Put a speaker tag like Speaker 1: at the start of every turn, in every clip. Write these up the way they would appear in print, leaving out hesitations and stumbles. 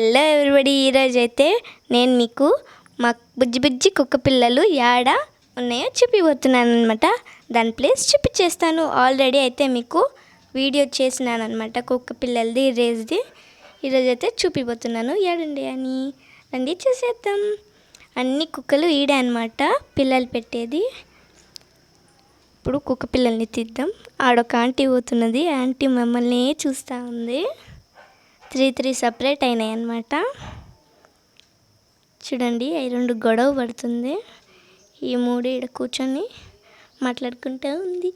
Speaker 1: Hello everybody, ఈరోజు అయితే నేను మీకు మా బుజ్జి బుజ్జి కుక్క పిల్లలు యాడ ఉన్నాయో చూపిపోతున్నాను అనమాట. దాని ప్లేస్ చూపించేస్తాను. ఆల్రెడీ అయితే మీకు వీడియో చేసినాను అనమాట కుక్క పిల్లలది రేజ్ది. ఈరోజు అయితే చూపిపోతున్నాను ఏడండి అని. రండి చూసేద్దాం. అన్ని కుక్కలు ఈడే అనమాట పిల్లలు పెట్టేది. ఇప్పుడు కుక్క పిల్లల్ని తీద్దాం. ఆడొక ఆంటీ పోతున్నది. ఆంటీ మమ్మల్ని చూస్తూ ఉంది. త్రీ సపరేట్ అయినాయి అన్నమాట. చూడండి, అవి రెండు గొడవ పడుతుంది. ఈ మూడు ఇక్కడ కూర్చొని మాట్లాడుకుంటూ ఉంది.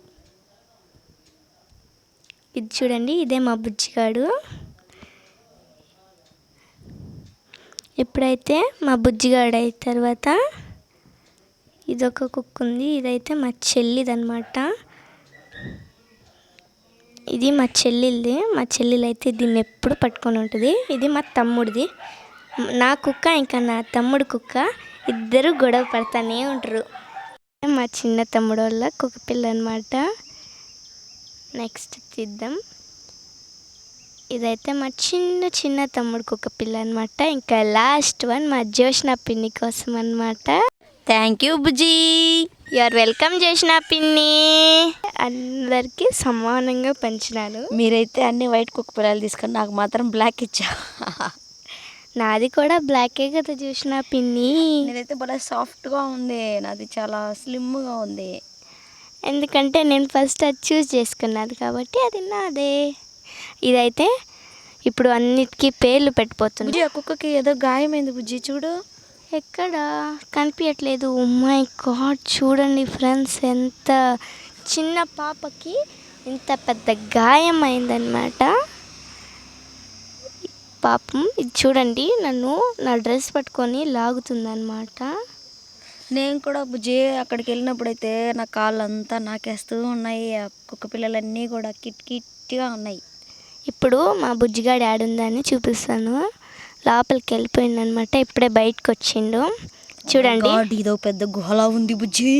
Speaker 1: ఇది చూడండి, ఇదే మా బుజ్జిగాడు. ఇప్పుడైతే మా బుజ్జిగాడు అయిన తర్వాత ఇదొక కుక్క ఉంది. ఇదైతే మా చెల్లిదనమాట. ఇది మా చెల్లెలిది. మా చెల్లెలు అయితే దీన్ని ఎప్పుడు పట్టుకొని ఉంటుంది. ఇది మా తమ్ముడిది. నా కుక్క ఇంకా నా తమ్ముడు కుక్క ఇద్దరు గొడవ పడతానే ఉంటారు. మా చిన్న తమ్ముడు వల్ల కుక్క పిల్ల అనమాట. నెక్స్ట్ తీద్దాం. ఇదైతే మా చిన్న తమ్ముడు కుక్క పిల్ల అనమాట. ఇంకా లాస్ట్ వన్ మా జోష్న పిన్ని కోసం అనమాట. థ్యాంక్ యూ బుజ్జి, యు ఆర్ వెల్కమ్ జోష్న పిన్ని. అందరికీ సమానంగా పంచినాను.
Speaker 2: మీరైతే అన్ని వైట్ కుక్క పిల్లలు తీసుకొని నాకు మాత్రం బ్లాక్ ఇచ్చా.
Speaker 1: నాది కూడా బ్లాకే కదా జోష్న పిన్ని.
Speaker 2: నేనైతే భలే సాఫ్ట్గా ఉంది. నాది చాలా స్లిమ్గా ఉంది.
Speaker 1: ఎందుకంటే నేను ఫస్ట్ అది చూస్ చేసుకున్నది కాబట్టి అది నాదే. ఇదైతే ఇప్పుడు అన్నిటికీ పేర్లు పెట్టిపోతుంది.
Speaker 2: బుజ్జి, ఆ కుక్కకి ఏదో గాయమైంది బుజ్జి, చూడు.
Speaker 1: ఎక్కడ కనిపించట్లేదు. మై గాడ్, చూడండి ఫ్రెండ్స్, ఎంత చిన్న పాపకి ఇంత పెద్ద గాయం అయిందనమాట. పాపం ఇది చూడండి, నన్ను నా డ్రెస్ పట్టుకొని లాగుతుందన్నమాట.
Speaker 2: నేను కూడా బుజ్జి అక్కడికి వెళ్ళినప్పుడైతే నా కాళ్ళంతా నాకేస్తూ ఉన్నాయి. ఆ కుక్క పిల్లలన్నీ కూడా కిట్కిట్గా ఉన్నాయి.
Speaker 1: ఇప్పుడు మా బుజ్జిగాడు ఆడుందని చూపిస్తాను. లోపలికి వెళ్ళిపోయింది అనమాట. ఇప్పుడే బయటకు వచ్చిండు. చూడండి,
Speaker 2: ఇదో పెద్ద గుహలా ఉంది బుజ్జి.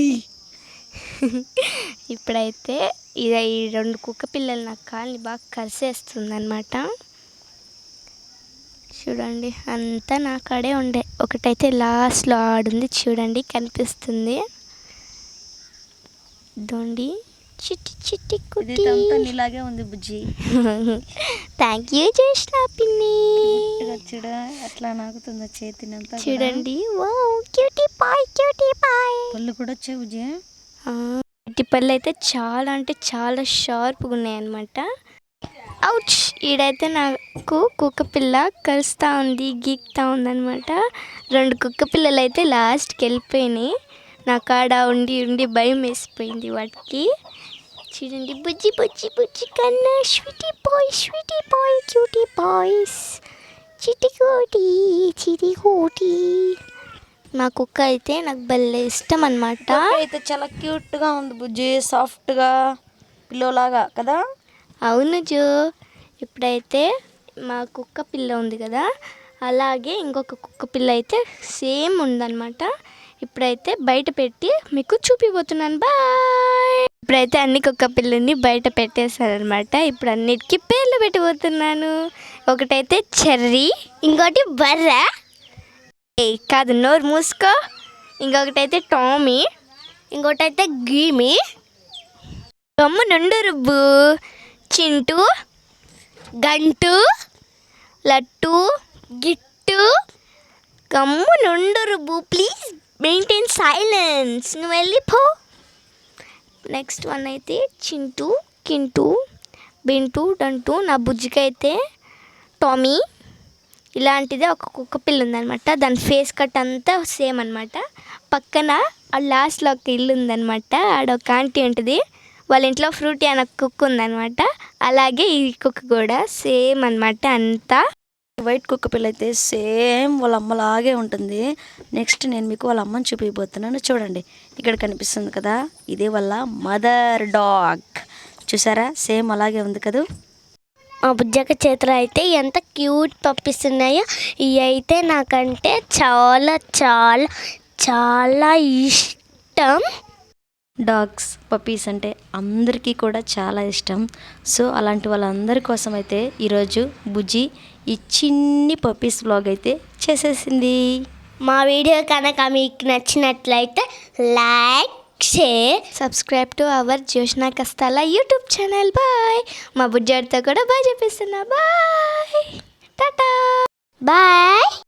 Speaker 1: ఇప్పుడైతే ఇది ఈ రెండు కుక్క పిల్లలు నా కాళ్ళని బాగా కరిసేస్తుంది అనమాట. చూడండి, అంతా నా కాడే ఉండే. ఒకటైతే లాస్ట్లో ఆడుంది, చూడండి కనిపిస్తుంది. దొండి చిట్టి చిట్టి కుట్టి
Speaker 2: ఇలాగే ఉంది బుజ్జి.
Speaker 1: థ్యాంక్ యూ జోష్న పిన్ని.
Speaker 2: చూడ అట్లా నాకుతుందో చేతినంతా.
Speaker 1: చూడండి, వావ్, క్యూటీ పాయ్ క్యూటీ పాయ్.
Speaker 2: పళ్ళు కూడా వచ్చాయి బుజ్జి.
Speaker 1: ఇట్టి పళ్ళు అయితే చాలా అంటే చాలా షార్ప్గా ఉన్నాయి అన్నమాట. అవుచ్, ఈడైతే నాకు కుక్క పిల్ల కలుస్తూ ఉంది, గీక్తా ఉందన్నమాట. రెండు కుక్క పిల్లలు అయితే లాస్ట్కి వెళ్ళిపోయినాయి. నా కాడ ఉండి ఉండి భయం వేసిపోయింది వాటికి. చూడండి, బుజ్జి బుజ్జి బుజ్జి కన్నా స్వీటీ బాయ్ క్యూటీ బాయ్స్. చిటికోటి చిటికోటి. మా కుక్క అయితే నాకు భలే ఇష్టం అన్నమాట.
Speaker 2: అయితే చాలా క్యూట్గా ఉంది బుజ్జి, సాఫ్ట్గా పిల్లోలాగా కదా.
Speaker 1: అవును జో. ఇప్పుడైతే మా కుక్క పిల్ల ఉంది కదా, అలాగే ఇంకొక కుక్క పిల్ల అయితే సేమ్ ఉందన్నమాట. ఇప్పుడైతే బయట పెట్టి మీకు చూపిపోతున్నాను. బాయ్. ఇప్పుడైతే అన్ని కుక్క పిల్లల్ని బయట పెట్టేశారనమాట. ఇప్పుడు అన్నిటికీ పేర్లు పెట్టిపోతున్నాను. ఒకటైతే చెర్రీ, ఇంకోటి బర్ర, కాదు నోరు మూసుకో, ఇంకొకటైతే టామీ, ఇంకోటైతే గీమి, గమ్ము నుండు రుబ్బు, చింటూ, గంటు, లట్టు, గిట్టు. గమ్ము నుండు రుబ్బు, ప్లీజ్ మెయింటైన్ సైలెన్స్. నువ్వు వెళ్ళిపో. నెక్స్ట్ వన్ అయితే చింటూ, కింటూ, బింటూ, డంటూ. నా బుజ్జికైతే టామీ. ఇలాంటిదే ఒక కుక్క పిల్ల ఉందనమాట. దాని ఫేస్ కట్ అంతా సేమ్ అనమాట. పక్కన ఆ లాస్ట్లో ఒక ఇల్లు ఉందనమాట. ఆడొక ఆంటీ ఉంటుంది. వాళ్ళ ఇంట్లో ఫ్రూటీ అనే కుక్క ఉందనమాట. అలాగే ఈ కుక్క కూడా సేమ్ అనమాట. అంతా
Speaker 2: వైట్ కుక్క పిల్ల అయితే సేమ్ వాళ్ళ అమ్మలాగే ఉంటుంది. నెక్స్ట్ నేను మీకు వాళ్ళ అమ్మని చూపిపోతున్నాను. చూడండి, ఇక్కడ కనిపిస్తుంది కదా, ఇదే వాళ్ళ మదర్ డాగ్. చూసారా, సేమ్ అలాగే ఉంది కదా.
Speaker 1: మా బుజ్జక్క చేతులు అయితే ఎంత క్యూట్ పప్పీస్ ఉన్నాయో. ఇవి అయితే నాకంటే చాలా చాలా చాలా ఇష్టం.
Speaker 2: డాగ్స్, పప్పీస్ అంటే అందరికీ కూడా చాలా ఇష్టం. సో అలాంటి వాళ్ళందరి కోసం అయితే ఈరోజు బుజ్జి ఈ చిన్ని పప్పీస్ వ్లాగ్ అయితే చేసేసింది.
Speaker 1: మా వీడియో కనుక మీకు నచ్చినట్లయితే like share subscribe to our Joshna Kastala YouTube channel. Bye. మా బుజ్జాడితో కూడా బాయ్ చెప్పిస్తున్నా. Bye, tata, bye.